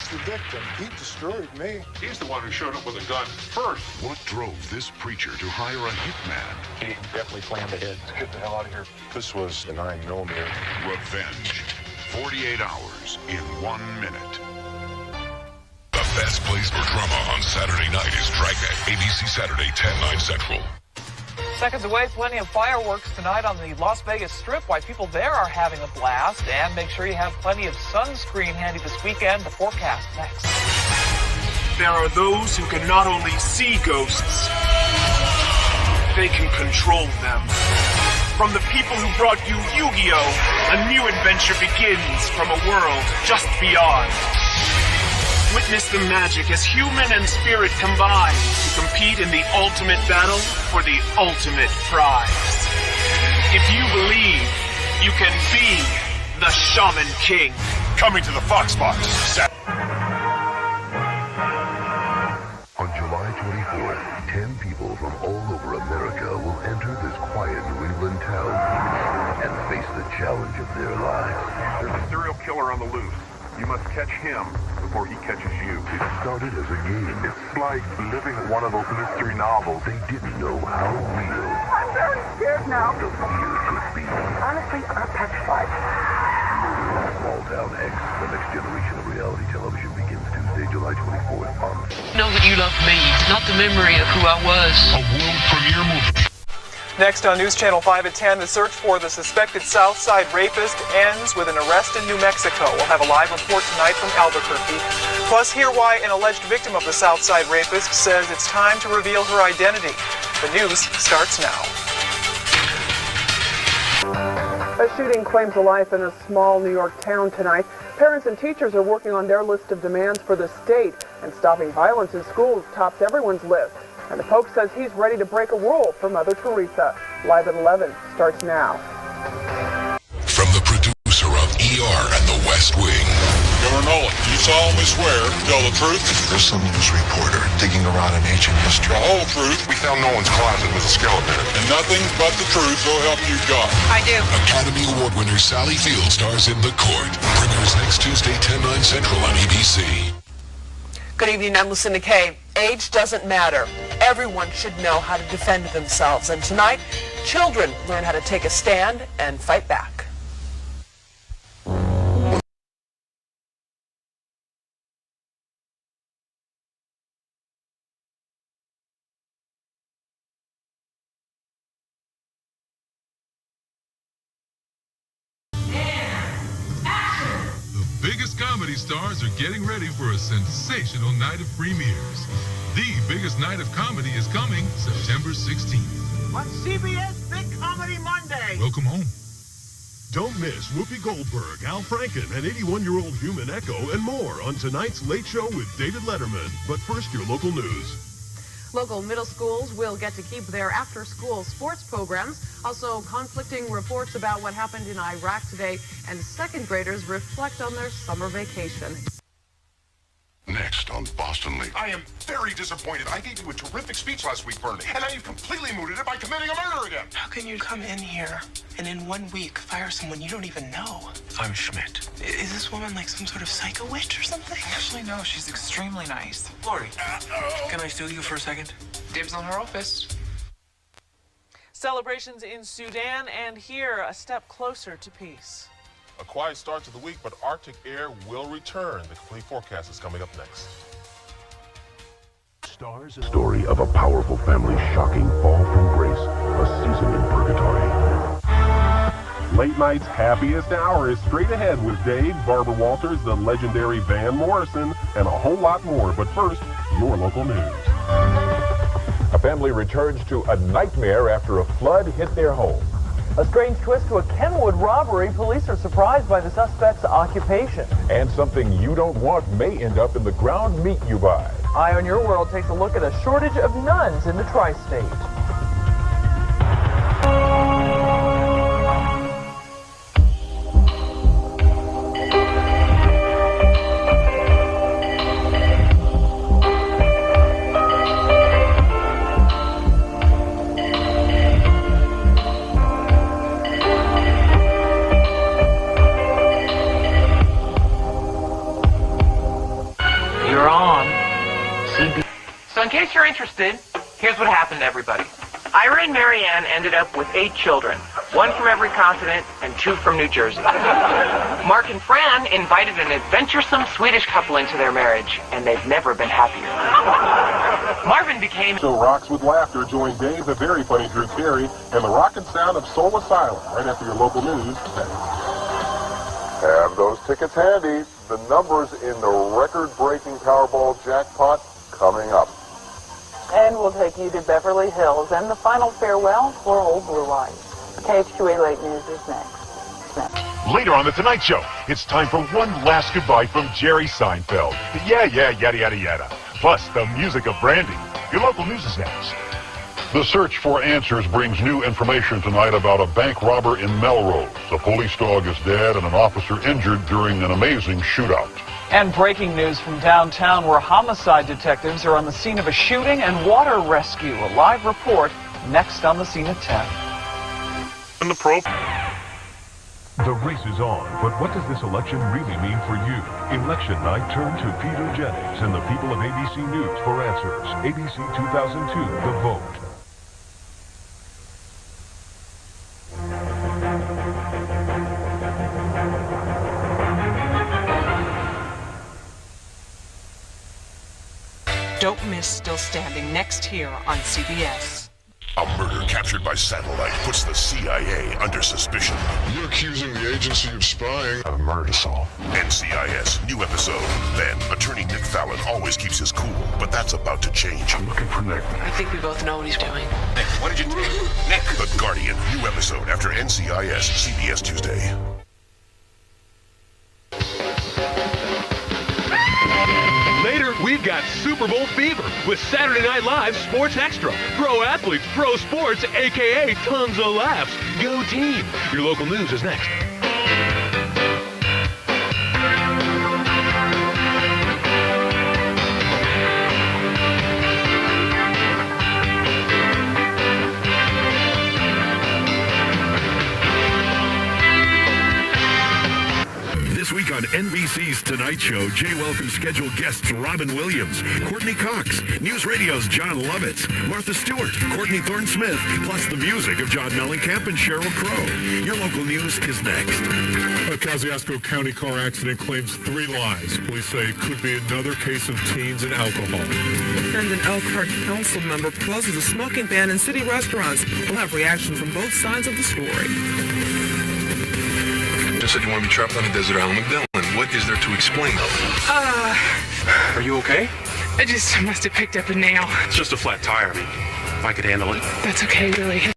The victim, he destroyed me. He's the one who showed up with a gun first. What drove this preacher to hire a hitman? He definitely planned ahead. Let's get the hell out of here. This was the 9mm. Revenge. 48 hours in 1 minute. The best place for drama on Saturday night is Dragnet. ABC Saturday, 10/9 Central. Seconds away, plenty of fireworks tonight on the Las Vegas Strip. Why people there are having a blast. And make sure you have plenty of sunscreen handy this weekend. The forecast next. There are those who can not only see ghosts, they can control them. From the people who brought you Yu-Gi-Oh!, a new adventure begins from a world just beyond. Witness the magic as human and spirit combine to compete in the ultimate battle for the ultimate prize. If you believe, you can be the Shaman King. Coming to the Fox Box. On July 24th, 10 people from all over America will enter this quiet New England town and face the challenge of their lives. There's a serial killer on the loose. You must catch him before he catches you. It started as a game. It's like living one of those mystery novels. They didn't know how real I'm very scared now. the fear could be. Honestly, I'm petrified. Small Town X, the next generation of reality television, begins Tuesday, July 24th on... Know that you love me, not the memory of who I was. A world premiere movie. Next on News Channel 5 at 10, the search for the suspected Southside rapist ends with an arrest in New Mexico. We'll have a live report tonight from Albuquerque. Plus, hear why an alleged victim of the Southside rapist says it's time to reveal her identity. The news starts now. A shooting claims a life in a small New York town tonight. Parents and teachers are working on their list of demands for the state, and stopping violence in schools tops everyone's list. And the Pope says he's ready to break a rule for Mother Teresa. Live at 11 starts now. From the producer of ER and The West Wing. Governor Nolan, you solemnly swear to tell the truth, There's some news reporter digging around in ancient history. the whole truth, We found Nolan's closet with a skeleton in it. and nothing but the truth, so help you God. I do. Academy Award winner Sally Field stars in The Court. Premieres next Tuesday, 10/9 Central on ABC. Good evening, I'm Lucinda Kay. Age doesn't matter. Everyone should know how to defend themselves. And tonight, children learn how to take a stand and fight back. The biggest comedy stars are getting ready for a sensational night of premieres. The biggest night of comedy is coming September 16th. On CBS Big Comedy Monday. Welcome home. Don't miss Whoopi Goldberg, Al Franken, and 81-year-old Human Echo, and more on tonight's Late Show with David Letterman. But first, your local news. Local middle schools will get to keep their after-school sports programs. Also, conflicting reports about what happened in Iraq today, and second graders reflect on their summer vacation. Next on Boston League. I am very disappointed. I gave you a terrific speech last week, Bernie, and now you've completely mooted it by committing a murder again. How can you come in here and in 1 week fire someone you don't even know? I'm Schmidt. Is this woman like some sort of psycho witch or something? Actually, no, she's extremely nice. Lori, can I steal you for a second? Dibs on her office. Celebrations in Sudan, and here, a step closer to peace. A quiet start to the week, but Arctic air will return. The complete forecast is coming up next. Stars, a story of a powerful family's shocking fall from grace, a season in purgatory. Late night's happiest hour is straight ahead with Dave, Barbara Walters, the legendary Van Morrison, and a whole lot more. But first, your local news. A family returns to a nightmare after a flood hit their home. A strange twist to a Kenwood robbery. Police are surprised by the suspect's occupation. And something you don't want may end up in the ground meat you buy. Eye on Your World takes a look at a shortage of nuns in the tri-state. So in case you're interested, here's what happened to everybody. Ira and Marianne ended up with 8 children, 1 from every continent and 2 from New Jersey. Mark and Fran invited an adventuresome Swedish couple into their marriage, and they've never been happier. Marvin became... So Rocks with Laughter join Dave, the very funny Drew Carey, and the rockin' sound of Soul Asylum right after your local news. Have those tickets handy. The numbers in the record-breaking Powerball jackpot coming up. And we'll take you to Beverly Hills and the final farewell for Old Blue Eyes. KHQA Late News is next. Later on The Tonight Show, it's time for one last goodbye from Jerry Seinfeld. Yada, yada, yada. Plus, the music of Brandy. Your local news is next. The search for answers brings new information tonight about a bank robber in Melrose. A police dog is dead and an officer injured during an amazing shootout. And breaking news from downtown where homicide detectives are on the scene of a shooting and water rescue. A live report next on the scene at 10. And the pro. The race is on, but what does this election really mean for you? Election night, turn to Peter Jennings and the people of ABC News for answers. ABC 2002, The Vote. Don't miss Still Standing next here on CBS. A murder captured by satellite puts the CIA under suspicion. You're accusing the agency of spying on a murder to solve. NCIS, new episode. Then, attorney Nick Fallon always keeps his cool, but that's about to change. I'm looking for Nick. I think we both know what he's doing. Nick, what did you do? Nick! The Guardian, new episode after NCIS, CBS Tuesday. Later, we've got Super Bowl fever with Saturday Night Live's Sports Extra. Pro athletes, pro sports, a.k.a. tons of laughs. Go team! Your local news is next. This week on NBC's Tonight Show, Jay welcomes scheduled guests Robin Williams, Courtney Cox, News Radio's John Lovitz, Martha Stewart, Courtney Thorne-Smith, plus the music of John Mellencamp and Sheryl Crow. Your local news is next. A Kosciuszko County car accident claims 3 lives. Police say it could be another case of teens and alcohol. And an Elkhart council member proposes a smoking ban in city restaurants. We'll have reaction from both sides of the story. You said you want to be trapped on a desert island. McDillon, what is there to explain? Are you okay? I just must have picked up a nail. It's just a flat tire. I mean, if I could handle it. That's okay, really.